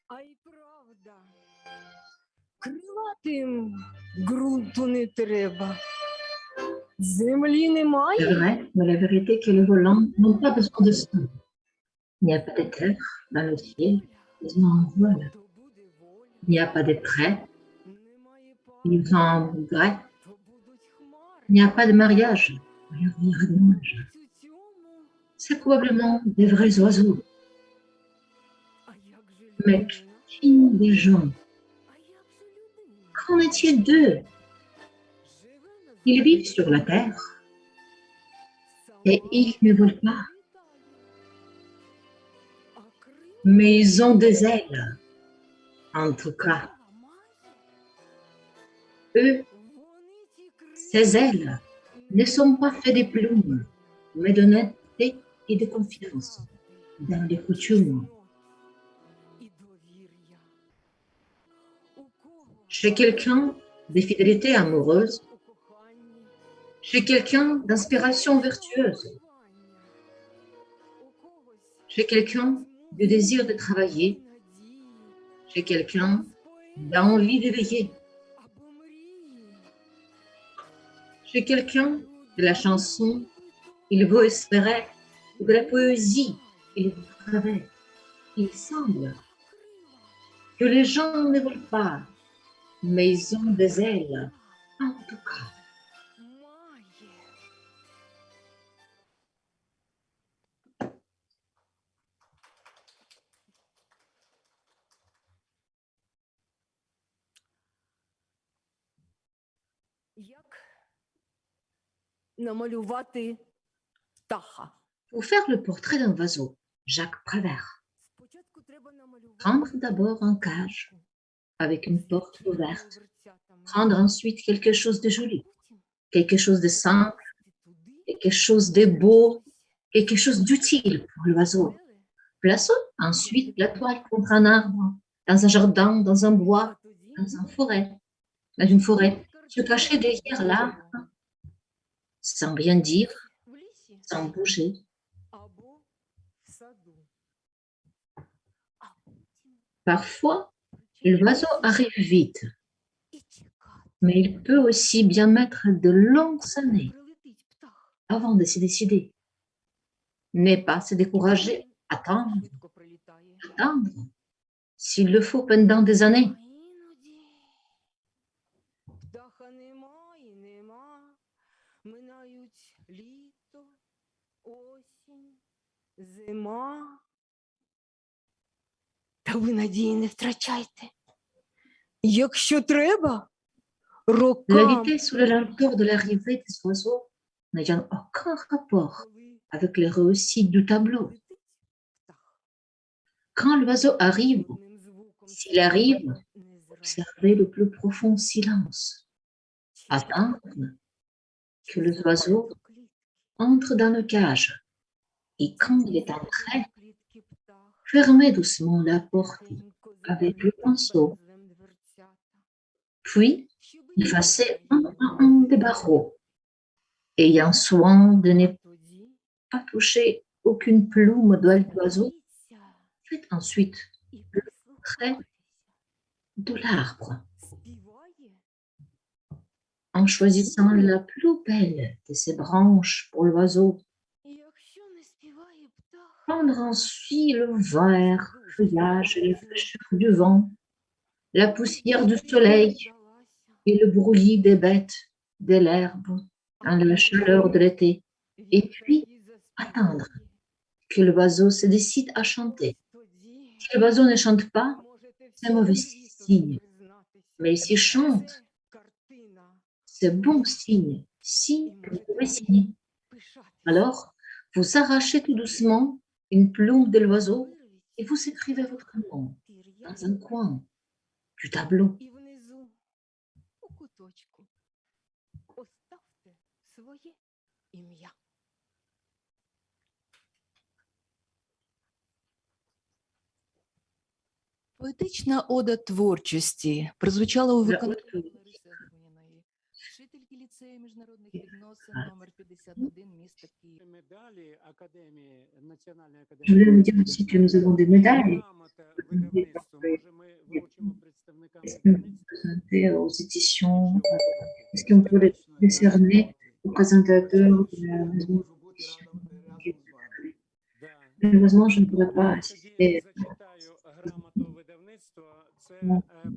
А й правда, крилатим ґрунту не треба. Землі C'est немає. vrai, mais la vérité est que les volants n'ont pas besoin de sol. Il n'y a pas de terre dans le ciel, ils en volent. То буде воля. Il n'y a pas de prêt, Немає пари, ils en grès. то будуть хмари. Il n'y a pas de mariage, alors il y aura des nuages. У цьому, C'est probablement des vrais oiseaux, а як же mais людина? qui des gens? А як же людина? Qu'en est-il d'eux? Живе на Ils землі, vivent sur la terre сама et ils ne volent pas, літає. А крила mais ils ont des ailes. En tout cas, має. eux, Вони ці ces крила ailes ne sont pas faits de plumes, mais d'honnêteté et de confiance dans les coutumes. і довір'я. У кого Chez quelqu'un, des fidélités amoureuses, у коханні, chez quelqu'un, d'inspiration vertueuse, кохання. У когось chez quelqu'un, du désir de travailler, надії, chez quelqu'un, споїть d'envie d'éveiller, або мрії. chez quelqu'un, de la chanson, il vaut espérer, ou de la poésie, il vaut rêver. Il semble que les gens ne volent pas, mais ils ont des ailes, en tout cas. Має. Як намалювати птаха? Pour faire le portrait d'un oiseau, Jacques Prévert, Спочатку треба намалювати prendre d'abord un cage avec une porte стільки ouverte, верцятами, prendre ensuite quelque chose de а joli, потім quelque chose de simple, туди quelque chose de beau, quelque chose d'utile pour l'oiseau. стели, Plaçons ensuite la toile contre un arbre, dans un jardin, dans un а bois, тоді dans une forêt, se cacher картину derrière l'arbre, дерева. sans rien dire, В лісі sans bouger. або в саду. А потім Parfois, l'oiseau arrive vite, і чекати. mais il peut aussi bien mettre de longues années Прилетить птах. avant de se décider. Ne pas se décourager, attendre, Швидко прилітає. attendre, s'il le faut pendant des années. А іноді птаха нема і нема. Минають літо, осінь, зима. Та ви надії не втрачайте. Якщо треба, рокам, L'éviter sous la lenteur de l'arrivée des oiseaux n'ayant aucun rapport коли avec les réussites du tableau. летить птах, Quand l'oiseau arrive, одним звуком s'il arrive, не зрадить. observez le plus profond silence. Attendre que les oiseaux entrent dans le cage. Et quand il est entré, fermez doucement la porte avec le pinceau. Puis, effacez un à un des barreaux, ayant soin de ne pas toucher aucune plume d'oile d'oiseau. Faites ensuite le trait de l'arbre en choisissant la plus belle de ses branches pour l'oiseau. Prendre ensuite le vert feuillage et les fraîcheurs du vent, la poussière du soleil et le bruit des bêtes, de l'herbe, dans la chaleur de l'été, et puis attendre que l'oiseau se décide à chanter. Si l'oiseau ne chante pas, c'est mauvais signe. Mais s'il chante, c'est bon signe, signe que vous pouvez signer. Alors, vous arrachez tout doucement une plume de l'oiseau et vous écrivez votre nom dans un coin du tableau. І внизу, у куточку, поставте своє ім'я. Поетична ода творчості прозвучала у La виконанні haute poésie Лариси Афоніної, вчительки ліцею міжнародних відносин номер 51 міста Київ. Медалі Академії, Національної Je voulais vous академії dire aussi que nous avons des médailles грамота видавництву. Може, ми вручимо представникам est-ce que vous видавництва? présentez aux éditions, est-ce qu'on peut les Безперечно, décerner aux présentateurs de la Я maison можу бути разом з вами. да. Malheureusement, je ne pourrais pas Тоді assister. зачитаю грамоту видавництва. Це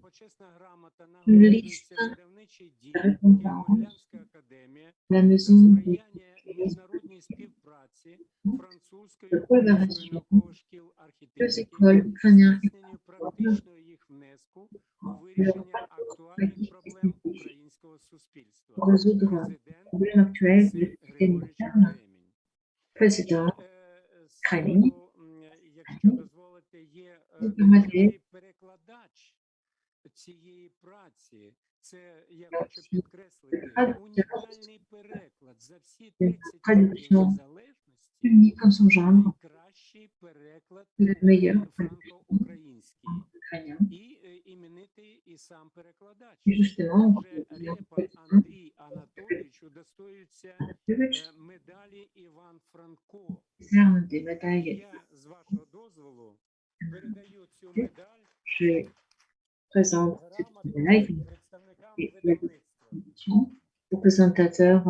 почесна грамота Лист. нагороджується видавничий дім, Récompense. Києво-Могилянська академія La за maison de сприяння міжнародній співпраці французької de української collaboration наукових шкіл deux архітектики, écoles ukrainiennes et здійсненню практичного їх внеску у вирішення актуальних проблем українського суспільства. pour résoudre le Президент problème actuel Максим du système Григорович interne. Кремінь. Président, З Кремінь. приводу, якщо дозволите, є Ви дуже знаєте. важливий перекладач цієї праці. Це я хочу підкреслити. Унікальний переклад за всі 30 років незалежності. unique en son genre, Найкращий переклад le meilleur франко-український. ukrainien. І іменитий і сам перекладач. Et justement, Вже Репа Андрій Анатолійович удостоюється Andrievich медалі Іван Франко. décerne des médailles. Я, з вашого дозволу, передаю цю медаль Je présente cette грамоту médaille представникам et la видавництва. distinction aux présentateurs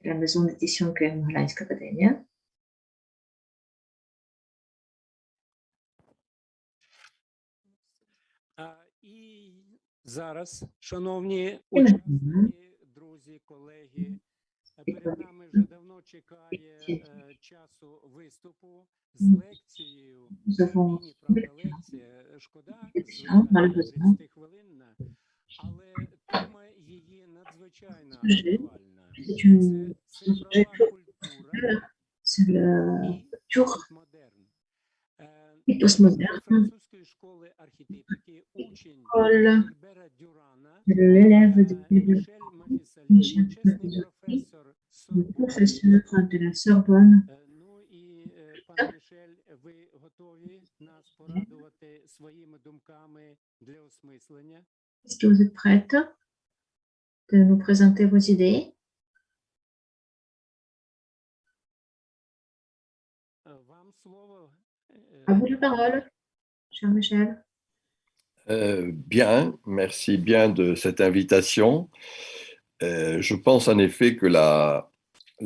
de la maison d'édition Kiev-Mohylanska Academia. І зараз, шановні І учасники, друзі, колеги, перед нами вже давно чекає часу виступу з лекцією. Nous avons Міні-правда-лекція. Шкода, Лекція, malheureusement. 30-хвилинна, але тема її надзвичайно Sujet. актуальна. C'est une Це цифрова культура c'est le і tour постмодерн. et postmoderne Французької школи архітектики учень Школа Альбера Дюрана, de l'élève de Мішель Мафісалі, Мішель почесний Мафісалі, професор le professeur de la Sorbonne. Ну і, пане Мішель, ви готові нас порадувати своїми думками для осмислення? Est-ce que vous êtes prête de nous présenter vos idées? Вам слово. À vous la parole, cher Michel. Bien, merci bien de cette invitation. Je pense en effet que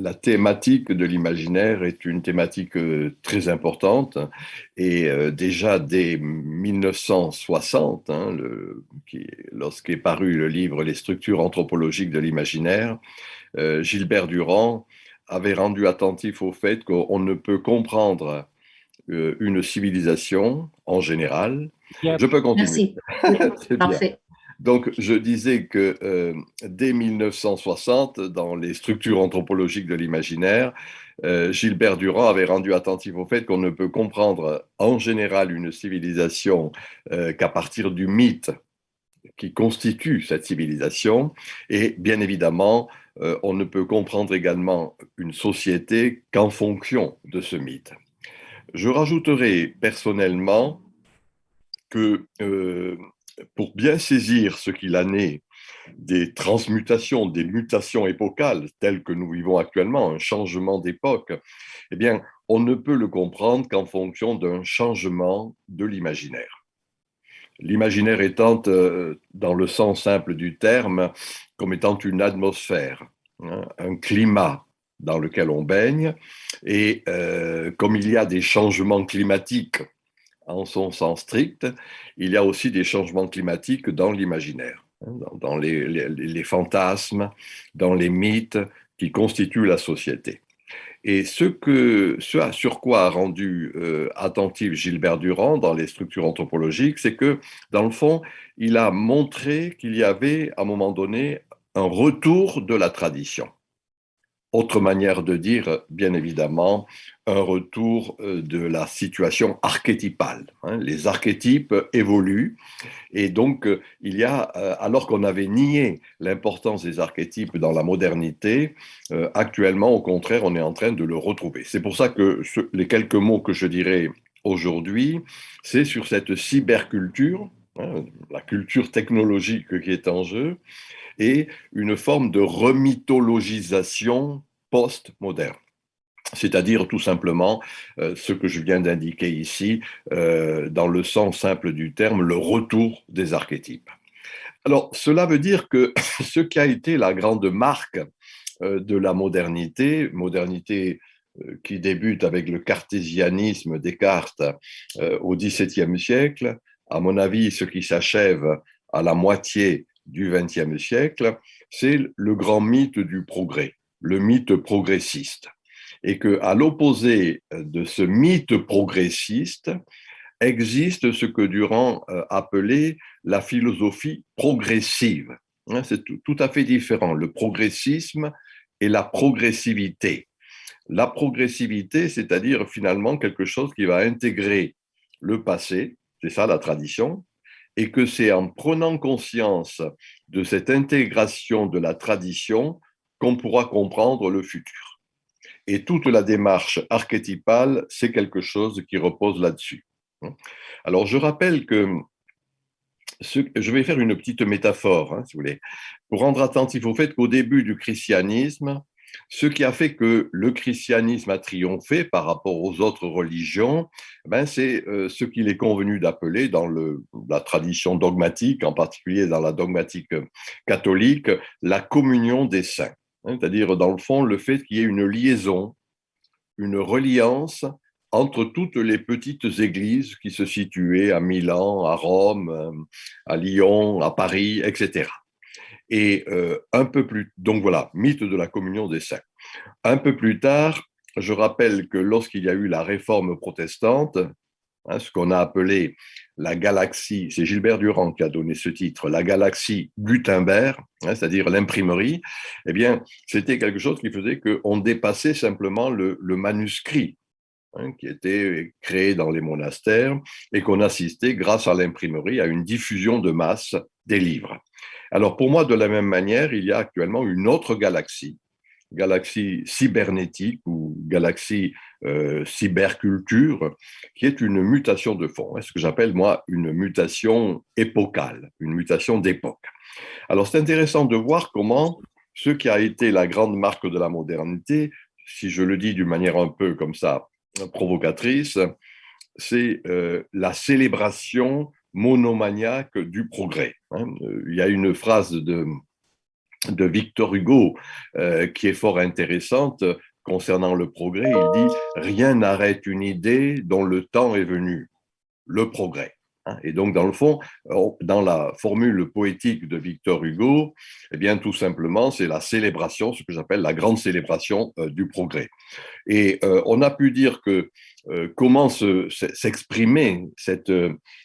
la thématique de l'imaginaire est une thématique très importante et déjà dès 1960, hein, lorsqu'est paru le livre Les structures anthropologiques de l'imaginaire, Gilbert Durand avait rendu attentif au fait qu'on ne peut comprendre une civilisation en général. Je peux continuer. Merci. C'est bien. Parfait. Donc, je disais que dès 1960, dans les structures anthropologiques de l'imaginaire, Gilbert Durand avait rendu attentif au fait qu'on ne peut comprendre en général une civilisation qu'à partir du mythe qui constitue cette civilisation. Et bien évidemment, on ne peut comprendre également une société qu'en fonction de ce mythe. Je rajouterai personnellement que pour bien saisir ce qu'il en est des transmutations, des mutations épocales telles que nous vivons actuellement, un changement d'époque, eh bien, on ne peut le comprendre qu'en fonction d'un changement de l'imaginaire. L'imaginaire étant, dans le sens simple du terme, comme étant une atmosphère, hein, un climat dans lequel on baigne, et comme il y a des changements climatiques en son sens strict, il y a aussi des changements climatiques dans l'imaginaire, dans les fantasmes, dans les mythes qui constituent la société. Et ce sur quoi a rendu attentif Gilbert Durand dans les structures anthropologiques, c'est que, dans le fond, il a montré qu'il y avait, à un moment donné, un retour de la tradition. Autre manière de dire, bien évidemment, un retour de la situation archétypale. Hein. Les archétypes évoluent et donc il y a, alors qu'on avait nié l'importance des archétypes dans la modernité, actuellement, au contraire, on est en train de le retrouver. C'est pour ça que les quelques mots que je dirais aujourd'hui, c'est sur cette cyberculture, hein, la culture technologique qui est en jeu, et une forme de remythologisation post-moderne. C'est-à-dire tout simplement ce que je viens d'indiquer ici, dans le sens simple du terme, le retour des archétypes. Alors, cela veut dire que ce qui a été la grande marque de la modernité, qui débute avec le cartésianisme Descartes au XVIIe siècle, à mon avis, ce qui s'achève à la moitié du XXe siècle, c'est le grand mythe du progrès, le mythe progressiste. Et qu'à l'opposé de ce mythe progressiste, existe ce que Durand appelait la philosophie progressive. C'est tout à fait différent, le progressisme et la progressivité. La progressivité, c'est-à-dire finalement quelque chose qui va intégrer le passé, c'est ça la tradition, et que c'est en prenant conscience de cette intégration de la tradition qu'on pourra comprendre le futur. Et toute la démarche archétypale, c'est quelque chose qui repose là-dessus. Alors, je rappelle que je vais faire une petite métaphore, si vous voulez, pour rendre attentif au fait qu'au début du christianisme, ce qui a fait que le christianisme a triomphé par rapport aux autres religions, c'est ce qu'il est convenu d'appeler dans la tradition dogmatique, en particulier dans la dogmatique catholique, la communion des saints. C'est-à-dire, dans le fond, le fait qu'il y ait une liaison, une reliance entre toutes les petites églises qui se situaient à Milan, à Rome, à Lyon, à Paris, etc. Et un peu plus, donc voilà, mythe de la communion des saints. Un peu plus tard, je rappelle que lorsqu'il y a eu la réforme protestante, ce qu'on a appelé la galaxie, c'est Gilbert Durand qui a donné ce titre, la galaxie Gutenberg, c'est-à-dire l'imprimerie, eh bien, c'était quelque chose qui faisait qu'on dépassait simplement le manuscrit, qui était créé dans les monastères et qu'on assistait, grâce à l'imprimerie, à une diffusion de masse des livres. Alors, pour moi, de la même manière, il y a actuellement une autre galaxie cybernétique ou galaxie cyberculture, qui est une mutation de fond, ce que j'appelle, moi, une mutation épocale, une mutation d'époque. Alors, c'est intéressant de voir comment ce qui a été la grande marque de la modernité, si je le dis d'une manière un peu comme ça, provocatrice, c'est la célébration monomaniaque du progrès. Il y a une phrase de Victor Hugo qui est fort intéressante concernant le progrès. Il dit « Rien n'arrête une idée dont le temps est venu, le progrès ». Et donc, dans le fond, dans la formule poétique de Victor Hugo, eh bien, tout simplement, c'est la célébration, ce que j'appelle la grande célébration du progrès. Et on a pu dire que comment s'exprimer cette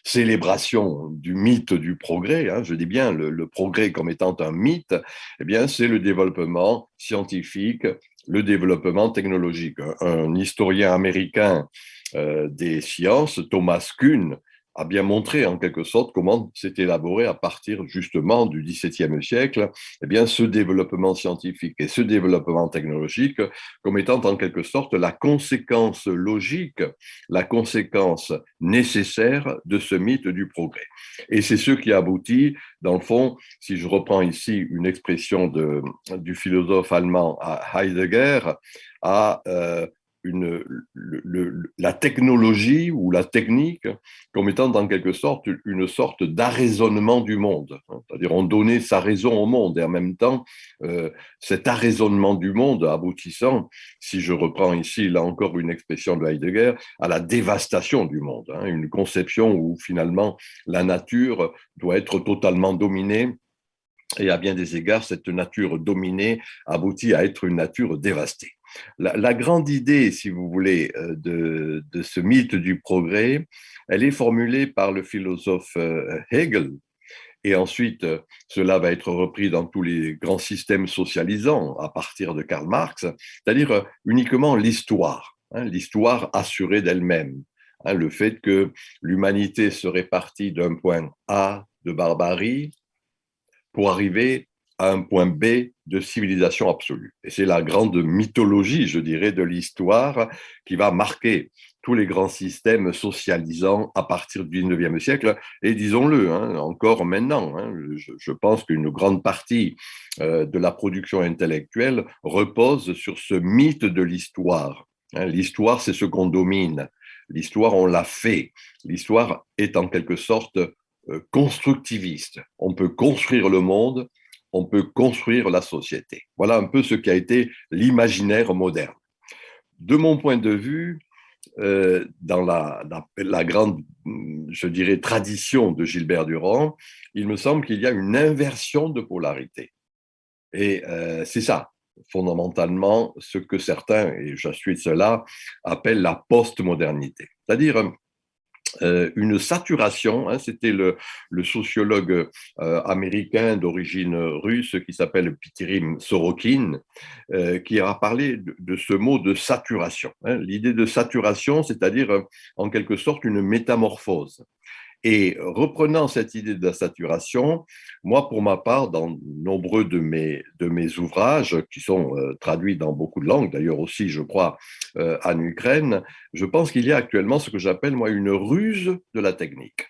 célébration du mythe du progrès, je dis bien le progrès comme étant un mythe, eh bien, c'est le développement scientifique, le développement technologique. Un historien américain des sciences, Thomas Kuhn, a bien montré en quelque sorte comment s'est élaboré à partir justement du XVIIe siècle, eh bien, ce développement scientifique et ce développement technologique comme étant en quelque sorte la conséquence logique, la conséquence nécessaire de ce mythe du progrès. Et c'est ce qui aboutit, dans le fond, si je reprends ici une expression du philosophe allemand Heidegger, à la technologie ou la technique comme étant en quelque sorte une sorte d'arraisonnement du monde. C'est-à-dire on donnait sa raison au monde et en même temps cet arraisonnement du monde aboutissant, si je reprends ici là encore une expression de Heidegger, à la dévastation du monde, une conception où finalement la nature doit être totalement dominée. Et à bien des égards, cette nature dominée aboutit à être une nature dévastée. La grande idée, si vous voulez, de ce mythe du progrès, elle est formulée par le philosophe Hegel. Et ensuite, cela va être repris dans tous les grands systèmes socialisants à partir de Karl Marx, c'est-à-dire uniquement l'histoire, l'histoire assurée d'elle-même. Le fait que l'humanité serait partie d'un point A de barbarie pour arriver à un point B de civilisation absolue. Et c'est la grande mythologie, je dirais, de l'histoire qui va marquer tous les grands systèmes socialisants à partir du 19e siècle, et disons-le, encore maintenant, je pense qu'une grande partie de la production intellectuelle repose sur ce mythe de l'histoire. L'histoire, c'est ce qu'on domine. L'histoire, on l'a fait. L'histoire est en quelque sorte constructiviste. On peut construire le monde, on peut construire la société. Voilà un peu ce qui a été l'imaginaire moderne. De mon point de vue, dans la grande, je dirais, tradition de Gilbert Durand, il me semble qu'il y a une inversion de polarité. Et c'est ça, fondamentalement, ce que certains, et je suis de cela, appellent la postmodernité. C'est-à-dire une saturation, c'était le sociologue américain d'origine russe qui s'appelle Pitirim Sorokin, qui a parlé de ce mot de saturation. L'idée de saturation, c'est-à-dire en quelque sorte une métamorphose. Et reprenant cette idée de la saturation, moi, pour ma part, dans nombreux de mes ouvrages, qui sont traduits dans beaucoup de langues, d'ailleurs aussi, je crois, en Ukraine, je pense qu'il y a actuellement ce que j'appelle, moi, une ruse de la technique.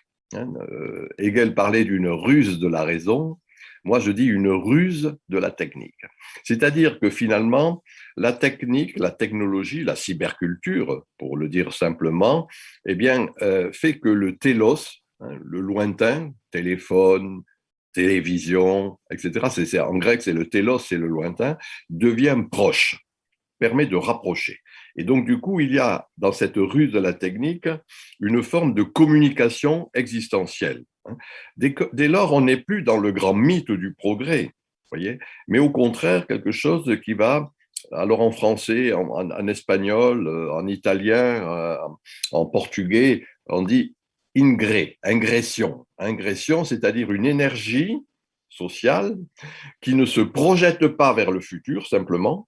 Hegel parlait d'une ruse de la raison, moi, je dis une ruse de la technique. C'est-à-dire que finalement, la technique, la technologie, la cyberculture, pour le dire simplement, eh bien, fait que le télos, le lointain, téléphone, télévision, etc., en grec, c'est le télos, c'est le lointain, devient proche, permet de rapprocher. Et donc, du coup, il y a dans cette ruse de la technique une forme de communication existentielle. Dès lors, on n'est plus dans le grand mythe du progrès, voyez, mais au contraire, quelque chose qui va, alors en français, en espagnol, en italien, en portugais, on dit ingression. Ingression, c'est-à-dire une énergie sociale qui ne se projette pas vers le futur simplement,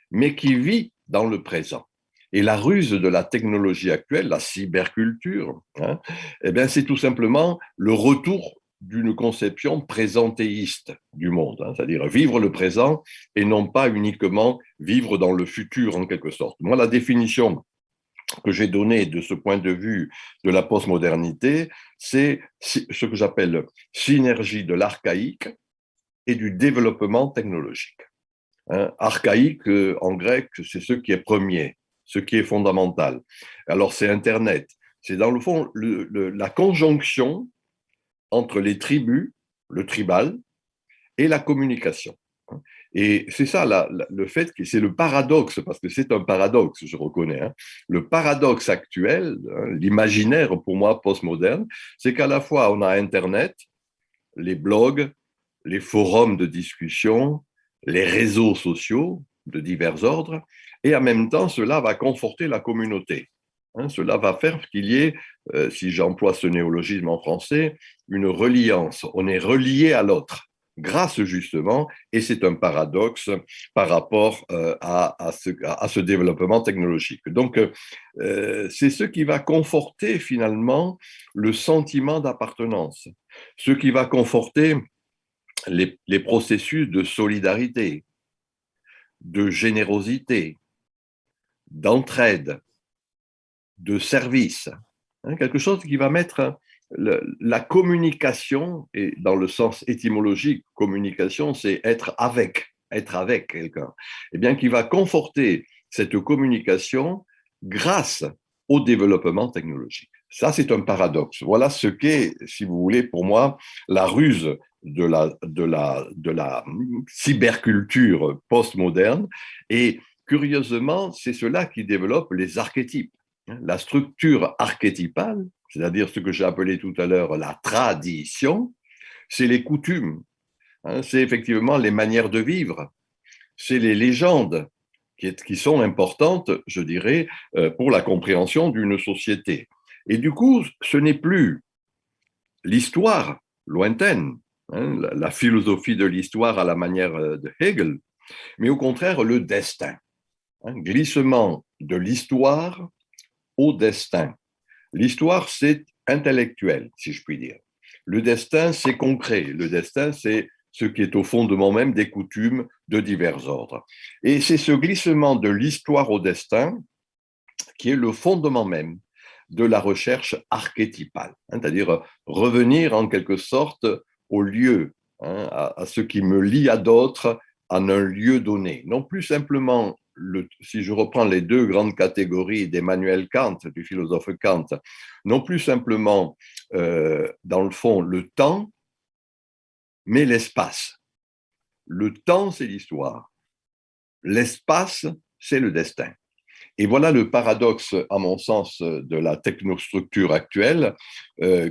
mais qui vit dans le présent. Et la ruse de la technologie actuelle, la cyberculture, eh bien, c'est tout simplement le retour d'une conception présentéiste du monde, c'est-à-dire vivre le présent et non pas uniquement vivre dans le futur en quelque sorte. Moi, la définition que j'ai donnée de ce point de vue de la postmodernité, c'est ce que j'appelle synergie de l'archaïque et du développement technologique. Archaïque, en grec, c'est ce qui est premier, ce qui est fondamental. Alors, c'est Internet. C'est dans le fond la conjonction entre les tribus, le tribal, et la communication. Et c'est ça, le fait que c'est le paradoxe, parce que c'est un paradoxe, je reconnais. Le paradoxe actuel, l'imaginaire pour moi postmoderne, c'est qu'à la fois on a Internet, les blogs, les forums de discussion, les réseaux sociaux de divers ordres, et en même temps, cela va conforter la communauté. Cela va faire qu'il y ait, si j'emploie ce néologisme en français, une reliance. On est relié à l'autre, grâce justement, et c'est un paradoxe par rapport à ce développement technologique. Donc, c'est ce qui va conforter finalement le sentiment d'appartenance, ce qui va conforter les processus de solidarité, de générosité, d'entraide, de service. Quelque chose qui va mettre la communication, et dans le sens étymologique, communication, c'est être avec quelqu'un, et bien qui va conforter cette communication grâce au développement technologique. Ça, c'est un paradoxe. Voilà ce qu'est, si vous voulez, pour moi, la ruse de la cyberculture postmoderne. Et curieusement, c'est cela qui développe les archétypes. La structure archétypale, c'est-à-dire ce que j'ai appelé tout à l'heure la tradition, c'est les coutumes, c'est effectivement les manières de vivre, c'est les légendes qui sont importantes, je dirais, pour la compréhension d'une société. Et du coup, ce n'est plus l'histoire lointaine, la philosophie de l'histoire à la manière de Hegel, mais au contraire le destin, glissement de l'histoire au destin. L'histoire, c'est intellectuel, si je puis dire. Le destin, c'est concret. Le destin, c'est ce qui est au fondement même des coutumes de divers ordres. Et c'est ce glissement de l'histoire au destin qui est le fondement même de la recherche archétypale, c'est-à-dire revenir en quelque sorte au lieu, à ce qui me lie à d'autres en un lieu donné. Non plus simplement, si je reprends les deux grandes catégories d'Emmanuel Kant, du philosophe Kant, non plus simplement, dans le fond, le temps, mais l'espace. Le temps, c'est l'histoire. L'espace, c'est le destin. Et voilà le paradoxe, à mon sens, de la technostructure actuelle,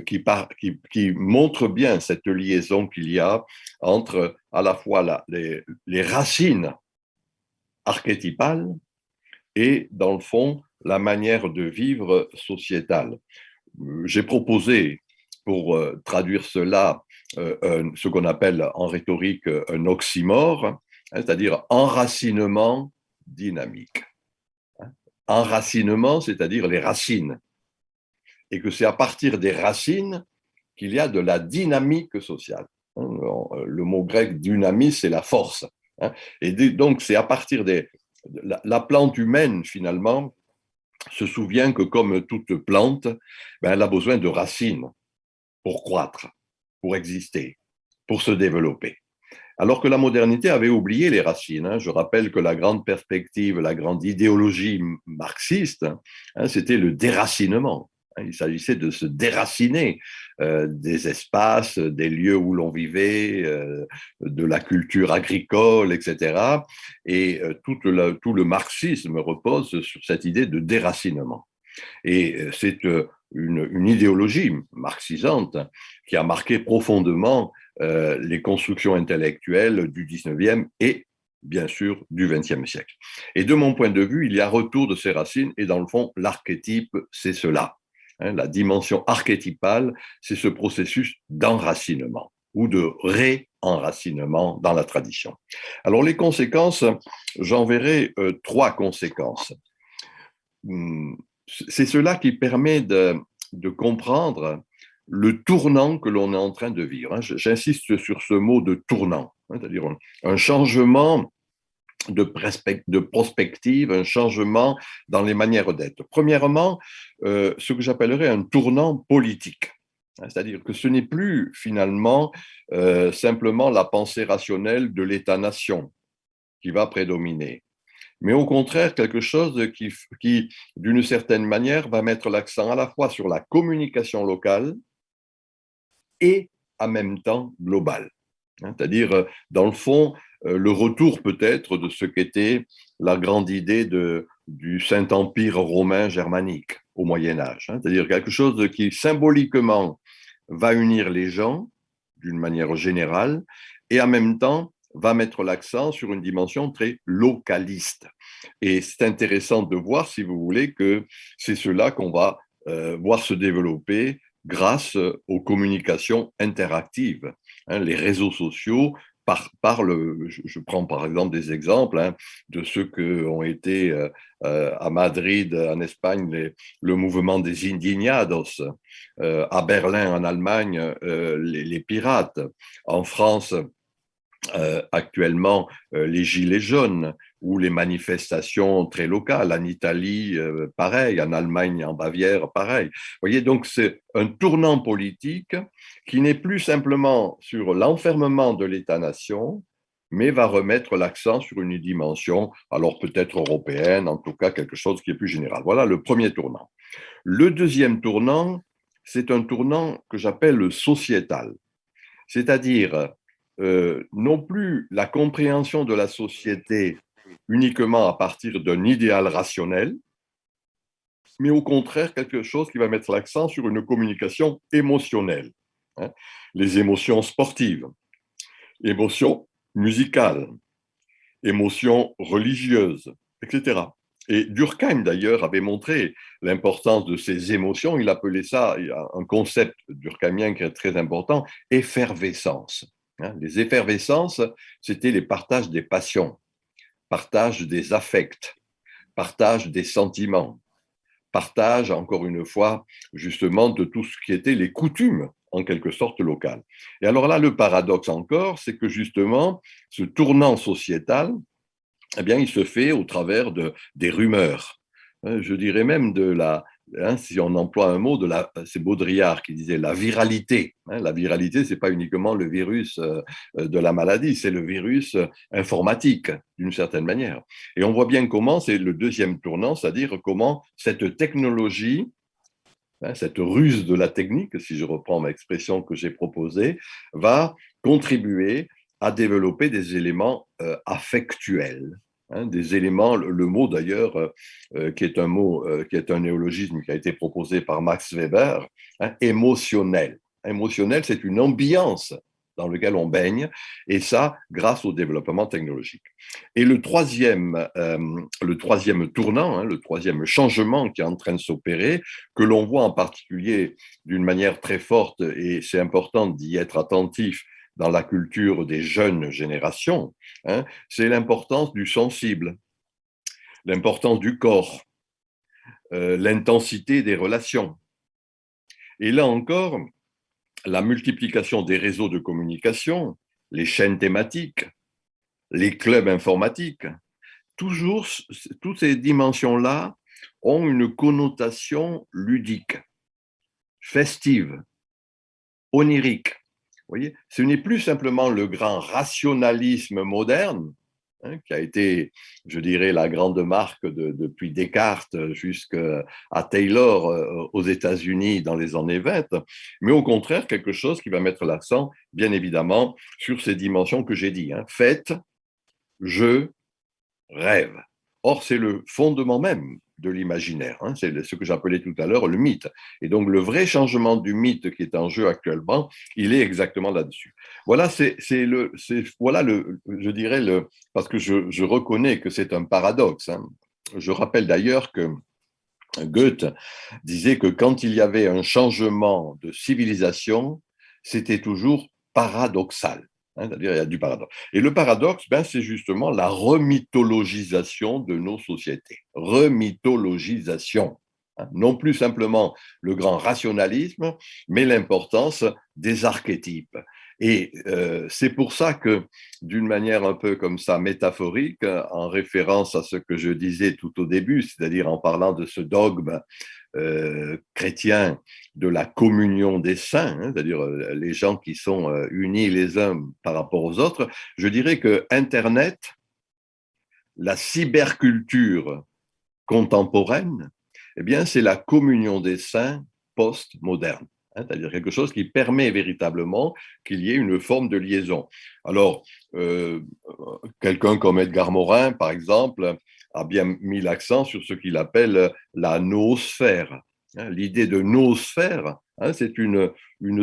qui montre bien cette liaison qu'il y a entre à la fois les racines archétypales et, dans le fond, la manière de vivre sociétale. J'ai proposé, pour traduire cela, ce qu'on appelle en rhétorique un oxymore, c'est-à-dire enracinement dynamique. Enracinement, c'est-à-dire les racines. Et que c'est à partir des racines qu'il y a de la dynamique sociale. Le mot grec dynamis, c'est la force. Et donc, c'est à partir la plante humaine, finalement, se souvient que comme toute plante, elle a besoin de racines pour croître, pour exister, pour se développer. Alors que la modernité avait oublié les racines. Je rappelle que la grande perspective, la grande idéologie marxiste, c'était le déracinement. Il s'agissait de se déraciner des espaces, des lieux où l'on vivait, de la culture agricole, etc. Et tout le marxisme repose sur cette idée de déracinement. Et c'est une idéologie marxisante qui a marqué profondément les constructions intellectuelles du 19e et, bien sûr, du 20e siècle. Et de mon point de vue, il y a retour de ces racines, et dans le fond, l'archétype, c'est cela. La dimension archétypale, c'est ce processus d'enracinement ou de réenracinement dans la tradition. Alors, les conséquences, j'en verrai trois conséquences. C'est cela qui permet de comprendre le tournant que l'on est en train de vivre. J'insiste sur ce mot de tournant, c'est-à-dire un changement de prospective, un changement dans les manières d'être. Premièrement, ce que j'appellerais un tournant politique. C'est-à-dire que ce n'est plus finalement simplement la pensée rationnelle de l'État-nation qui va prédominer, mais au contraire quelque chose qui d'une certaine manière, va mettre l'accent à la fois sur la communication locale et en même temps globale. C'est-à-dire, dans le fond, le retour peut-être de ce qu'était la grande idée du Saint-Empire romain germanique au Moyen-Âge. C'est-à-dire quelque chose qui symboliquement va unir les gens d'une manière générale et en même temps va mettre l'accent sur une dimension très localiste. Et c'est intéressant de voir, si vous voulez, que c'est cela qu'on va voir se développer grâce aux communications interactives. Les réseaux sociaux je prends par exemple des exemples de ceux qui ont été à Madrid, en Espagne, le mouvement des Indignados, à Berlin, en Allemagne, les pirates, en France, actuellement les gilets jaunes ou les manifestations très locales. En Italie, pareil, en Allemagne, en Bavière, pareil. Vous voyez, donc c'est un tournant politique qui n'est plus simplement sur l'enfermement de l'État-nation, mais va remettre l'accent sur une dimension, alors peut-être européenne, en tout cas quelque chose qui est plus général. Voilà le premier tournant. Le deuxième tournant, c'est un tournant que j'appelle le sociétal, c'est-à-dire non plus la compréhension de la société uniquement à partir d'un idéal rationnel, mais au contraire quelque chose qui va mettre l'accent sur une communication émotionnelle. Les émotions sportives, émotions musicales, émotions religieuses, etc. Et Durkheim, d'ailleurs, avait montré l'importance de ces émotions. Il appelait ça, il y a un concept durkheimien qui est très important, effervescence. Les effervescences, c'était les partages des passions, partage des affects, partage des sentiments, partage, encore une fois, justement, de tout ce qui était les coutumes, en quelque sorte, locales. Et alors là, le paradoxe encore, c'est que justement, ce tournant sociétal, eh bien, il se fait au travers des rumeurs, je dirais même si on emploie un mot, c'est Baudrillard qui disait la viralité. La viralité, ce n'est pas uniquement le virus de la maladie, c'est le virus informatique, d'une certaine manière. Et on voit bien comment c'est le deuxième tournant, c'est-à-dire comment cette technologie, cette ruse de la technique, si je reprends l'expression que j'ai proposée, va contribuer à développer des éléments affectuels. Des éléments, le mot d'ailleurs, qui est un néologisme qui a été proposé par Max Weber, émotionnel. Émotionnel, c'est une ambiance dans laquelle on baigne, et ça, grâce au développement technologique. Et le troisième tournant, le troisième changement qui est en train de s'opérer, que l'on voit en particulier d'une manière très forte, et c'est important d'y être attentif, dans la culture des jeunes générations, c'est l'importance du sensible, l'importance du corps, l'intensité des relations. Et là encore, la multiplication des réseaux de communication, les chaînes thématiques, les clubs informatiques, toutes ces dimensions-là ont une connotation ludique, festive, onirique. Vous voyez, ce n'est plus simplement le grand rationalisme moderne, qui a été, je dirais, la grande marque depuis Descartes jusqu'à Taylor aux États-Unis dans les années 20, mais au contraire, quelque chose qui va mettre l'accent, bien évidemment, sur ces dimensions que j'ai dit. Fête, jeu, rêve. Or, c'est le fondement même de l'imaginaire. C'est ce que j'appelais tout à l'heure le mythe. Et donc, le vrai changement du mythe qui est en jeu actuellement, il est exactement là-dessus. Voilà, je dirais, parce que je reconnais que c'est un paradoxe. Je rappelle d'ailleurs que Goethe disait que quand il y avait un changement de civilisation, c'était toujours paradoxal. C'est-à-dire, il y a du paradoxe. Et le paradoxe, c'est justement la remythologisation de nos sociétés. Remythologisation. Non plus simplement le grand rationalisme, mais l'importance des archétypes. Et c'est pour ça que, d'une manière un peu comme ça métaphorique, en référence à ce que je disais tout au début, c'est-à-dire en parlant de ce dogme chrétien de la communion des saints, c'est-à-dire les gens qui sont unis les uns par rapport aux autres, je dirais que Internet, la cyberculture contemporaine, eh bien, c'est la communion des saints post-moderne. C'est-à-dire quelque chose qui permet véritablement qu'il y ait une forme de liaison. Alors, quelqu'un comme Edgar Morin, par exemple, a bien mis l'accent sur ce qu'il appelle la noosphère. L'idée de noosphère, c'est une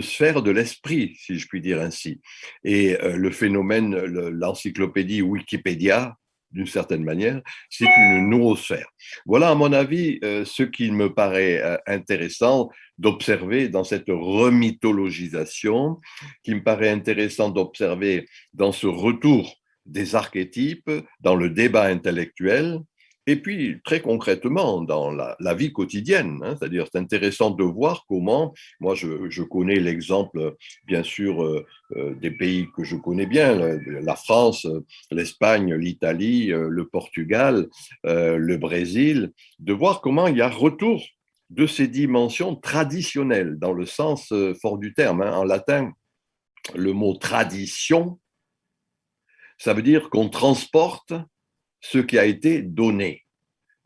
sphère de l'esprit, si je puis dire ainsi. Et le phénomène, l'encyclopédie Wikipédia, d'une certaine manière, c'est une noosphère. Voilà, à mon avis, ce qui me paraît intéressant d'observer dans cette remythologisation, qui me paraît intéressant d'observer dans ce retour des archétypes, dans le débat intellectuel, et puis très concrètement dans la vie quotidienne. C'est-à-dire, c'est intéressant de voir comment, moi je connais l'exemple, bien sûr, des pays que je connais bien, la France, l'Espagne, l'Italie, le Portugal, le Brésil, de voir comment il y a retour de ces dimensions traditionnelles, dans le sens fort du terme. En latin, le mot tradition, ça veut dire qu'on transporte ce qui a été donné.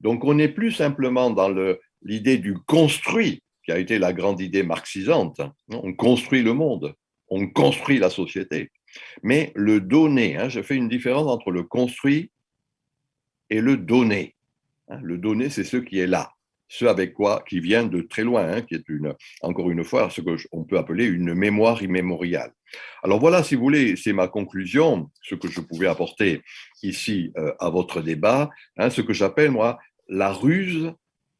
Donc, on n'est plus simplement dans l'idée du construit, qui a été la grande idée marxisante. On construit le monde, on construit la société. Mais le donné, je fais une différence entre le construit et le donné. Le donné, c'est ce qui est là, ce avec quoi, qui vient de très loin, qui est encore une fois ce qu'on peut appeler une mémoire immémoriale. Alors voilà, si vous voulez, c'est ma conclusion, ce que je pouvais apporter ici à votre débat, ce que j'appelle, moi, la ruse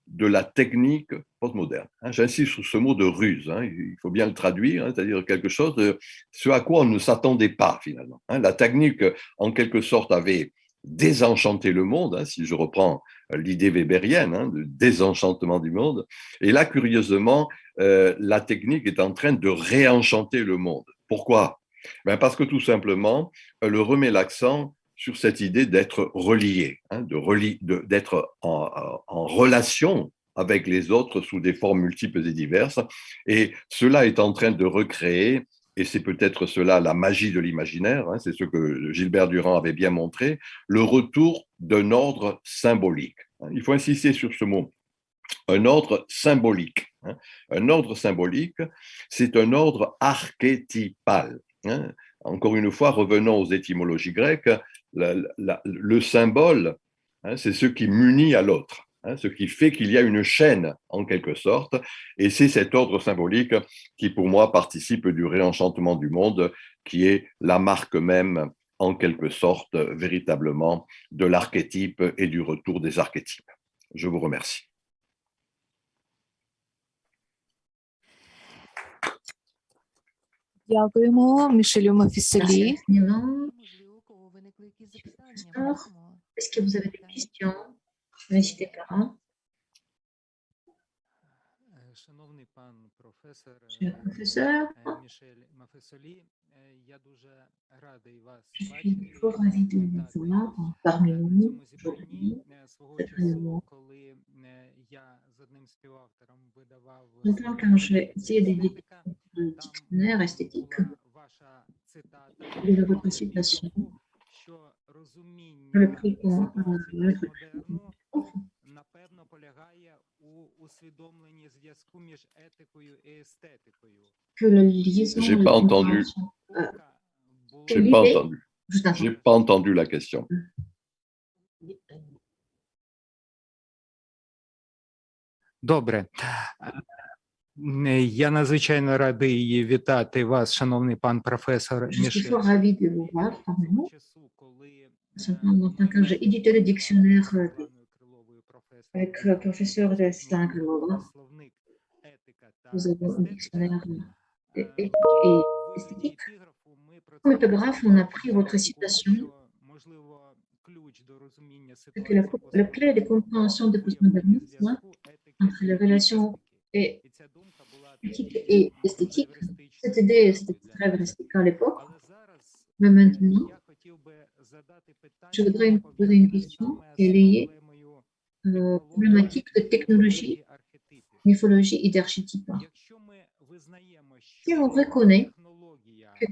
de la technique postmoderne. J'insiste sur ce mot de ruse, il faut bien le traduire, c'est-à-dire quelque chose de ce à quoi on ne s'attendait pas finalement. La technique, en quelque sorte, avait désenchanté le monde, si je reprends l'idée weberienne de désenchantement du monde. Et là, curieusement, la technique est en train de réenchanter le monde. Pourquoi? Parce que tout simplement, elle remet l'accent sur cette idée d'être relié, hein, d'être en relation avec les autres sous des formes multiples et diverses. Et cela est en train de recréer, et c'est peut-être cela la magie de l'imaginaire, hein, c'est ce que Gilbert Durand avait bien montré, le retour d'un ordre symbolique. Il faut insister sur ce mot, un ordre symbolique. Un ordre symbolique, c'est un ordre archétypal. Encore une fois, revenons aux étymologies grecques, le symbole, c'est ce qui munit à l'autre, ce qui fait qu'il y a une chaîne en quelque sorte, et c'est cet ordre symbolique qui pour moi participe du réenchantement du monde, qui est la marque même en quelque sorte véritablement de l'archétype et du retour des archétypes. Je vous remercie. Дякуємо Мішелю Мафіселі. Merci infiniment. Можливо, у кого виникли якісь запитання? Professeur, Можемо. est-ce que vous avez des questions? N'hésitez pas. Шановний пан професор Cher professeur, Мішель Мафесолі, я дуже радий вас je suis бачити. fort ravie de vous voir parmi nous цьому aujourd'hui. зібранні свого часу, коли я з одним співавтором видавав Longtemps, quand j'ai essayé d'éditer естетика, le dictionnaire esthétique, була ваша цитата, il y avait votre citation. що розуміння Le prix pour ситуації постмодерну, напевно, полягає у усвідомленні зв'язку між етикою і естетикою. que la liaison, J'ai la pas entendu. compréhension- Була J'ai pas l'idée- entendu. Juste un J'ai instant. pas entendu la question. Добре. Я надзвичайно радий її вітати вас, шановний пан професор Je suis Мішель. fort ravie de vous voir parmi nous. Часу, коли Simplement, quand j'ai édité le dictionnaire Світланою Криловою, професором, avec le professeur de Sylvain Krylova, словник етика та nous avons un естетика, dictionnaire е, éthique et в esthétique. епіграфу ми про Comme це épitaphe, on a pris votre citation, що, можливо, ключ до розуміння que ситуації la clé de compréhension du postmodernisme entre les relations et- І ця думка була éthique тоді et esthétique. Cette idée, c'était très heuristique à l'époque, Але зараз mais maintenant, я хотів би задати питання, je voudrais poser une question qui est liée problématique de technologie, mythologie et d'archétype. Si on reconnaît que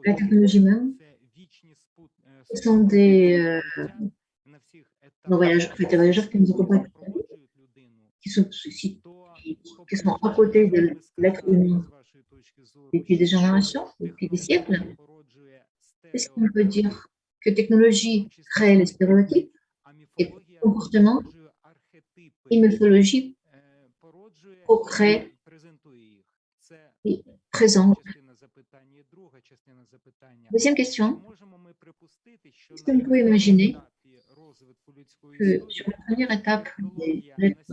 la technologie même, ce sont nos voyageurs, des voyageurs qui nous accompagnent, qui sont à côté de l'être humain depuis des générations, depuis des siècles. Est-ce qu'on peut dire que technologie crée les stéréotypes et comportements et mythologie crée et présente? Deuxième question, est-ce qu'on peut imaginer que sur la première étape des êtres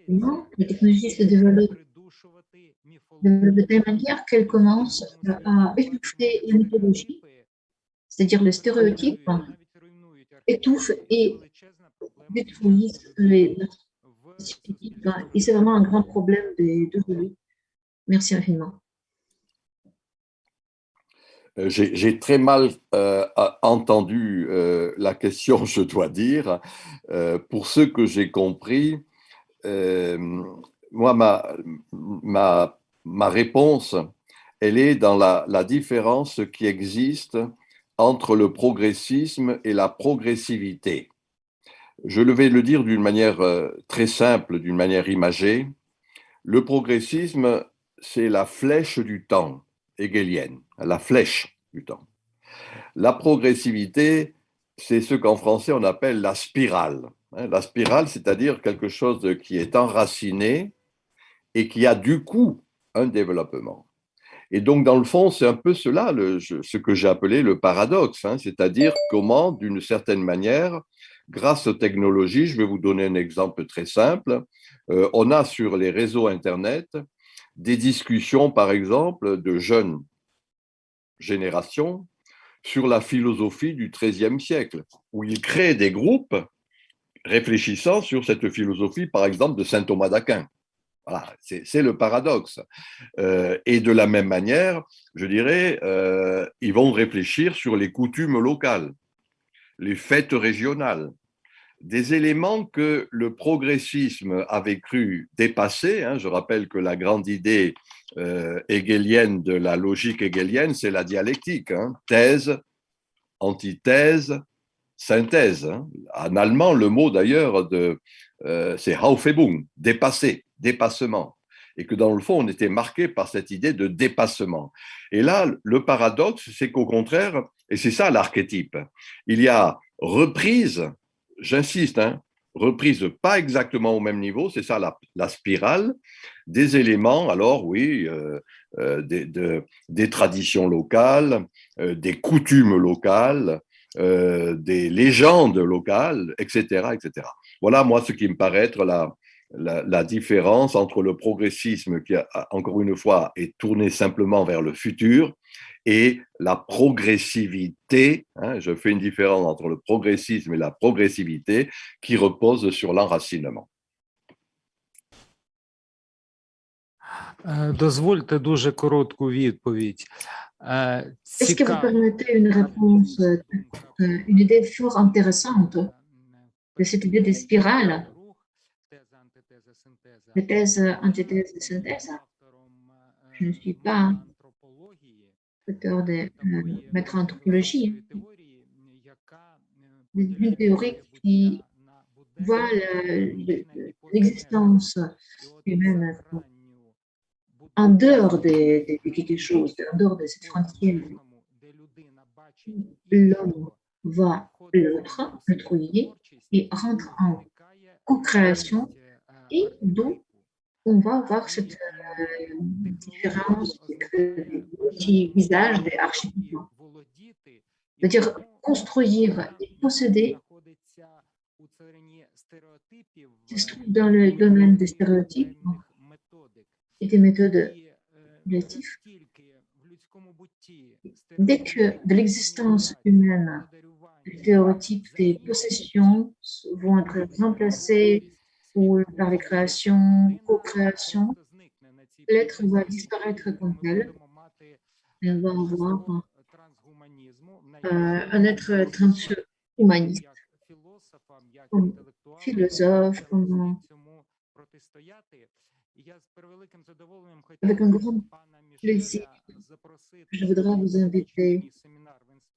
humains, la technologie se développe de telle manière qu'elle commence à étouffer la mythologie, c'est-à-dire les stéréotypes, étouffent et détruisent les stéréotypes. Et c'est vraiment un grand problème d'aujourd'hui. Merci infiniment. J'ai très mal entendu la question, je dois dire. Pour ce que j'ai compris, moi, ma réponse, elle est dans la différence qui existe entre le progressisme et la progressivité. Je vais le dire d'une manière très simple, d'une manière imagée. Le progressisme, c'est la flèche du temps hegelienne, la flèche du temps. La progressivité, c'est ce qu'en français on appelle la spirale. La spirale, c'est-à-dire quelque chose qui est enraciné et qui a du coup un développement. Et donc, dans le fond, c'est un peu cela, ce que j'ai appelé le paradoxe, c'est-à-dire comment, d'une certaine manière, grâce aux technologies, je vais vous donner un exemple très simple, on a sur les réseaux Internet des discussions, par exemple, de jeunes générations sur la philosophie du XIIIe siècle, où ils créent des groupes réfléchissant sur cette philosophie, par exemple, de saint Thomas d'Aquin. Voilà, c'est le paradoxe. Et de la même manière, je dirais, ils vont réfléchir sur les coutumes locales, les fêtes régionales, des éléments que le progressisme avait cru dépasser. Hein. Je rappelle que la grande idée hegelienne de la logique hegelienne, c'est la dialectique, hein. Thèse, antithèse, synthèse. Hein. En allemand, le mot d'ailleurs, c'est Aufhebung, dépasser, dépassement. Et que dans le fond, on était marqué par cette idée de dépassement. Et là, le paradoxe, c'est qu'au contraire, et c'est ça l'archétype, il y a reprise, j'insiste, hein, reprise pas exactement au même niveau, c'est ça la spirale, des éléments, alors oui, des traditions locales, des coutumes locales, des légendes locales, etc., etc. Voilà, moi, ce qui me paraît être la différence entre le progressisme qui, encore une fois, est tourné simplement vers le futur et la progressivité, hein, je fais une différence entre le progressisme et la progressivité qui repose sur l'enracinement. Дозвольте дуже коротку відповідь. Est-ce que vous permettez une réponse, une idée fort intéressante de cette idée de spirale, de thèse, antithèse et synthèse? Je ne suis pas auteur de maître en anthropologie, une théorie qui voit l'existence humaine en dehors de quelque chose, en dehors de cette frontière. L'homme voit l'autre, l'autrui, et rentre en co-création, et donc on va voir cette différence de petits visages des archétypes. C'est-à-dire construire et posséder se trouve dans le domaine des stéréotypes et des méthodes relatives. Dès que de l'existence humaine, les stéréotypes des possessions vont être remplacés par les créations, co-créations, l'être va disparaître comme tel. Et on va avoir un être transhumaniste, comme philosophe, comme avec un grand plaisir, je voudrais vous inviter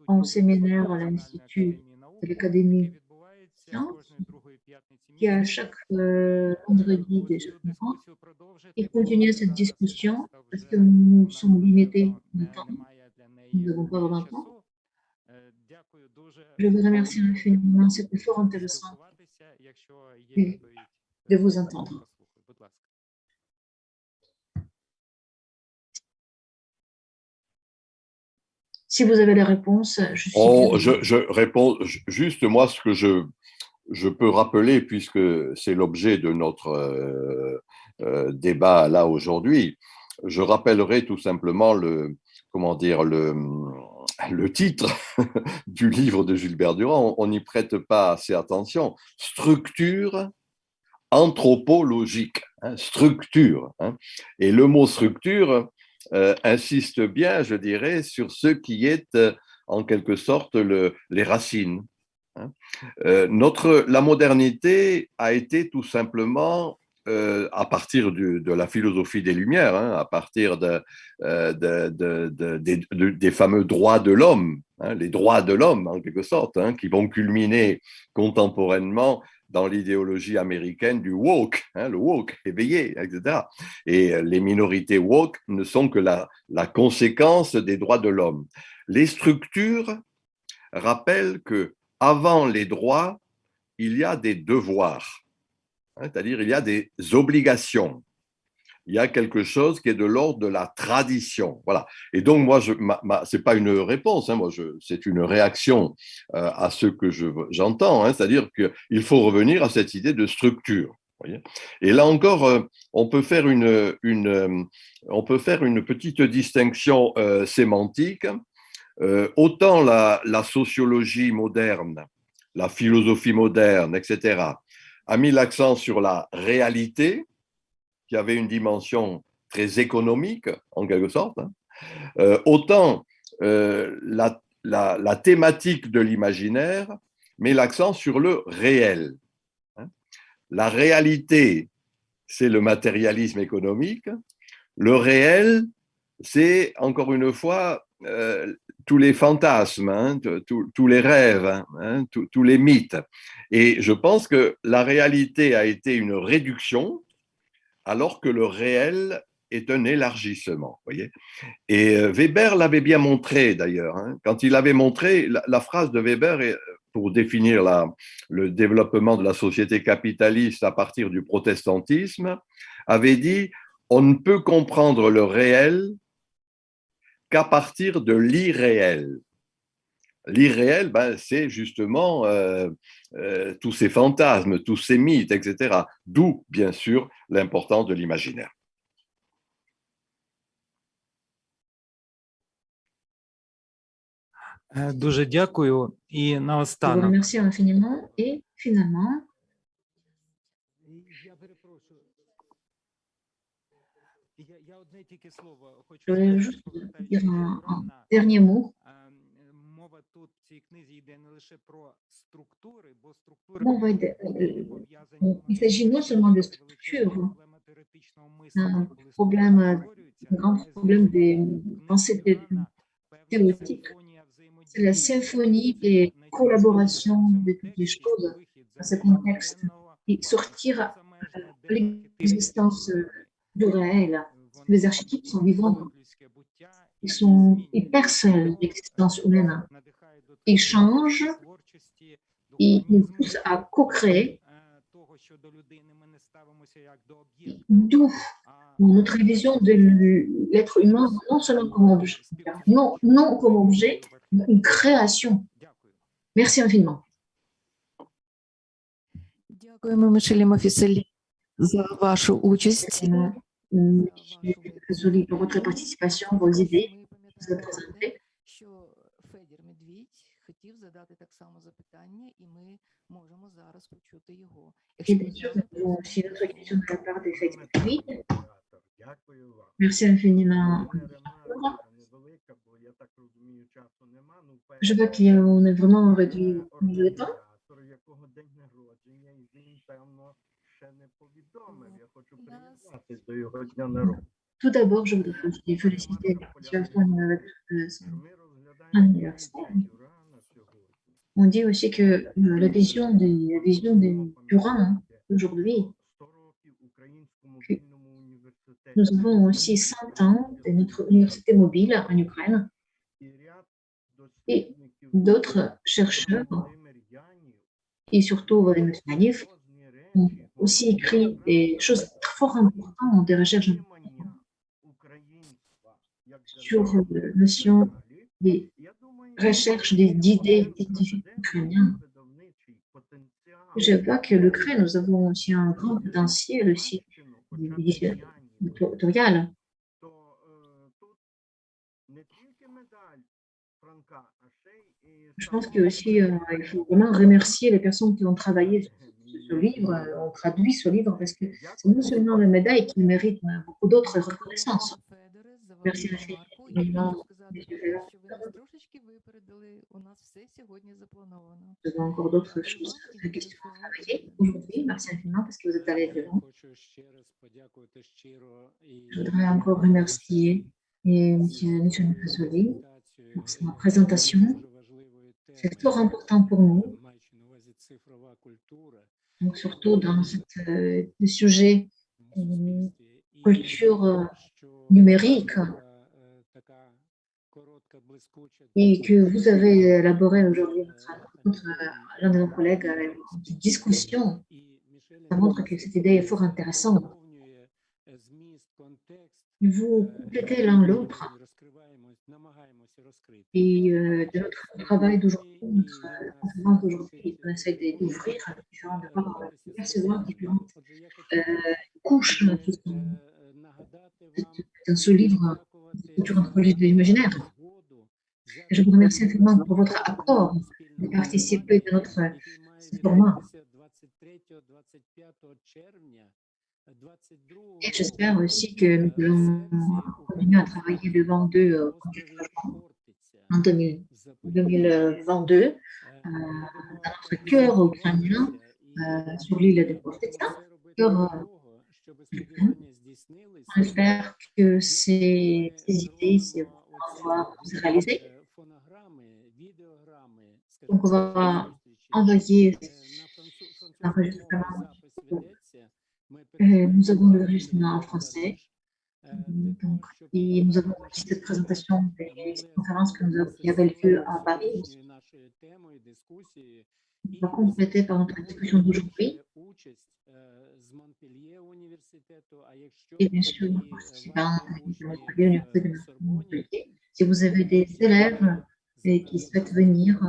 en séminaire à l'Institut de l'Académie des sciences, qui a chaque vendredi des mois, et continuer cette discussion parce que nous sommes limités de temps. Nous n'avons pas vraiment de temps. Je vous remercie infiniment, c'était fort intéressant de vous entendre. Si vous avez les réponses, je suis... Je réponds juste moi ce que je peux rappeler, puisque c'est l'objet de notre débat là aujourd'hui. Je rappellerai tout simplement le titre du livre de Gilbert Durand. On n'y prête pas assez attention. Structure anthropologique, hein, structure. Hein. Et le mot structure insiste bien, je dirais, sur ce qui est en quelque sorte les racines. Hein. La modernité a été tout simplement, à partir de la philosophie des Lumières, hein, à partir des fameux droits de l'homme, hein, les droits de l'homme en quelque sorte, hein, qui vont culminer contemporainement dans l'idéologie américaine du woke, hein, le woke, éveillé, etc. Et les minorités woke ne sont que la conséquence des droits de l'homme. Les structures rappellent que avant les droits, il y a des devoirs, hein, c'est-à-dire il y a des obligations. Il y a quelque chose qui est de l'ordre de la tradition. Voilà. Et donc, moi, ce n'est pas une réponse, hein, c'est une réaction à ce que j'entends, hein, c'est-à-dire qu'il faut revenir à cette idée de structure. Voyez. Et là encore, on peut faire une petite distinction sémantique. Autant la sociologie moderne, la philosophie moderne, etc., a mis l'accent sur la réalité, qui avait une dimension très économique, en quelque sorte, hein, autant la thématique de l'imaginaire met l'accent sur le réel. Hein. La réalité, c'est le matérialisme économique. Le réel, c'est encore une fois tous les fantasmes, hein, tous les rêves, hein, tous les mythes. Et je pense que la réalité a été une réduction, alors que le réel est un élargissement. Voyez. Et Weber l'avait bien montré d'ailleurs. Hein, quand il avait montré, la phrase de Weber, pour définir le développement de la société capitaliste à partir du protestantisme, avait dit « On ne peut comprendre le réel qu'à partir de l'irréel ». L'irréel, ben, c'est justement tous ces fantasmes, tous ces mythes, etc. D'où, bien sûr, l'importance de l'imaginaire. Дуже дякую. І Je vous наостанок, remercie infiniment. Et finalement, Я перепрошую. Я одне тільки слово хочу je voudrais сказати, juste повертаючись dire до un Юрана. dernier mot. Мова тут в цій книзі йде не лише про структури, бо структури Bon, il s'agit non seulement de structure, d'un problème, un grand problème des pensées théoriques. C'est la symphonie des collaborations de toutes les choses dans ce contexte et sortir à l'existence du réel. Les archétypes sont vivants, ils percent l'existence humaine, ils changent, ils nous poussent à co-créer, d'où notre vision de l'être humain non seulement comme objet, non comme objet, mais une création. Merci infiniment. Дякуємо, Мішелі Мафіселі, за вашу участь. Désolée pour votre participation, vos idées, vous avez présenté. Що Федір Медвідь хотів задати так само запитання, і ми можемо зараз почути його. Et bien sûr, nous avons aussi une autre question de la part des fêtes gratuites. Дякую вам. Merci infiniment. Невелика, бо я так розумію, часу нема. Je vois qu'on est vraiment réduit au niveau du temps. Організатор, якого день народження, і він, певно, ще не повідомив. Я хочу приєднатися до його дня народження. Tout d'abord, je voudrais féliciter la femme avec son Ми розглядаємо anniversaire. Юрана сьогодні. On dit aussi que la vision des Durand aujourd'hui, 100 років Українському que вільному університеті. nous avons aussi 100 ans de notre université mobile en Ukraine І ряд et дослідників d'autres chercheurs, Володимир Янів et surtout Vladimir Smanev, різні ont речі aussi écrit des choses fort importantes, des recherches підтримання українства як sur la notion des Я думаю, recherches d'idées scientifiques ukrainiennes. видавничий потенціал Je vois que l'Ukraine, nous avons aussi un grand potentiel aussi éditorial. то тут не тільки медаль Франка, а ще й Je pense que aussi, il faut vraiment remercier les personnes qui ont travaillé sur ce livre, ont traduit ce livre, parce que c'est non seulement la médaille qui mérite, mais beaucoup d'autres reconnaissances. Федоре, за Merci вашу infiniment. ремарку. І хочу сказати, Monsieur що Ferrand. ви нас трошечки випередили. У нас все сьогодні заплановано. Nous avons encore d'autres choses, des questions à travailler aujourd'hui. Merci infiniment parce que vous êtes allés devant. Хочу ще раз подякувати щиро і Je voudrais encore remercier M. Fasoli pour sa présentation. C'est fort important pour nous, маючи на увазі цифрова культура. donc surtout dans le sujet culture numérique et que vous avez élaboré aujourd'hui, l'un de nos collègues, une petite discussion. Ça montre que cette idée est fort intéressante. Vous complétez l'un l'autre et de notre travail d'aujourd'hui, notre conférence d'aujourd'hui, on essaie d'ouvrir de percevoir différentes couches dans ce livre Culture anthropologique de l'imaginaire. Je vous remercie infiniment pour votre apport de participer à notre format. Et j'espère aussi que nous allons continuer à travailler le 22 en 2022 dans notre cœur ukrainien sur l'île de Fortezza. On espère que ces idées vont pouvoir se réaliser. Donc, on va envoyer l'enregistrement. Nous avons l'enregistrement en français. Donc, et nous avons aussi cette présentation des conférences qui avaient lieu à Paris. On va compléter par notre discussion d'aujourd'hui. Et bien sûr, nous participons à l'Université de Montpellier. Si vous avez des élèves qui souhaitent venir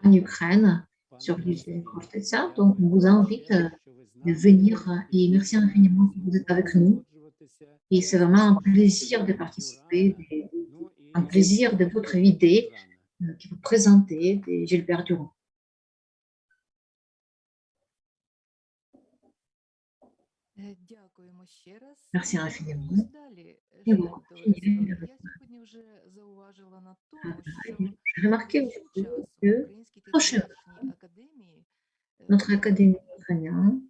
en Ukraine, sur l'île de Fortezza, donc on vous invite à venir et merci infiniment que vous êtes avec nous. Et c'est vraiment un plaisir de participer, un plaisir de votre idée qui vous présentez de Gilbert Durand. Дякуємо ще раз. Merci І infiniment. рухаємось далі. І ви Швидко. continuez. Я сьогодні вже зауважила на тому, що J'ai remarqué найближчим aussi часом que Українській prochainement, технологічній академії notre académie ukrainienne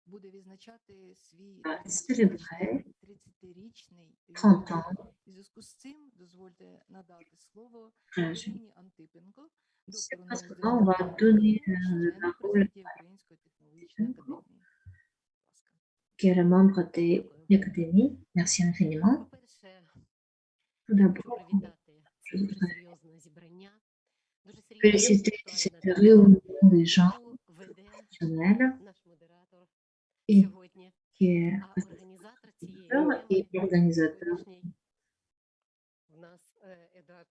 буде відзначати свій va célébrer 30-річний 30 ans. У зв'язку з цим дозвольте надати слово Je Ірині Антипенко, C'est доктору parce наук que là, on va donner la члену parole президії Української технологічної академії. Будь ласка. qui est le membre de l'académie. Merci infiniment. По-перше, Tout хочу d'abord, привітати. Це je дуже voudrais серйозне зібрання, дуже серйозна féliciter cette інтелектуальна réunion des gens яку веде professionnels наш модератор et сьогодні. qui est А організатор цієї et теми organisateur сьогоднішній у нас Едуард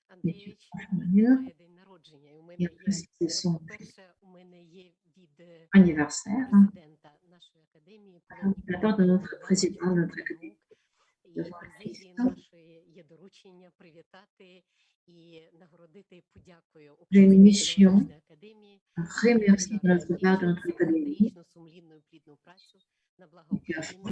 Андрійович Ashmanin має день народження. І у мене qui a є, présidé son по-перше, у мене є від anniversaire. президента нашої академії De la part de notre président de notre académie, і президії нашої є доручення привітати і нагородити і подякую J'ai une Українській mission технологічній академії à remercier de notre part de notre académie сумлінну і плідну працю на благо qui a України.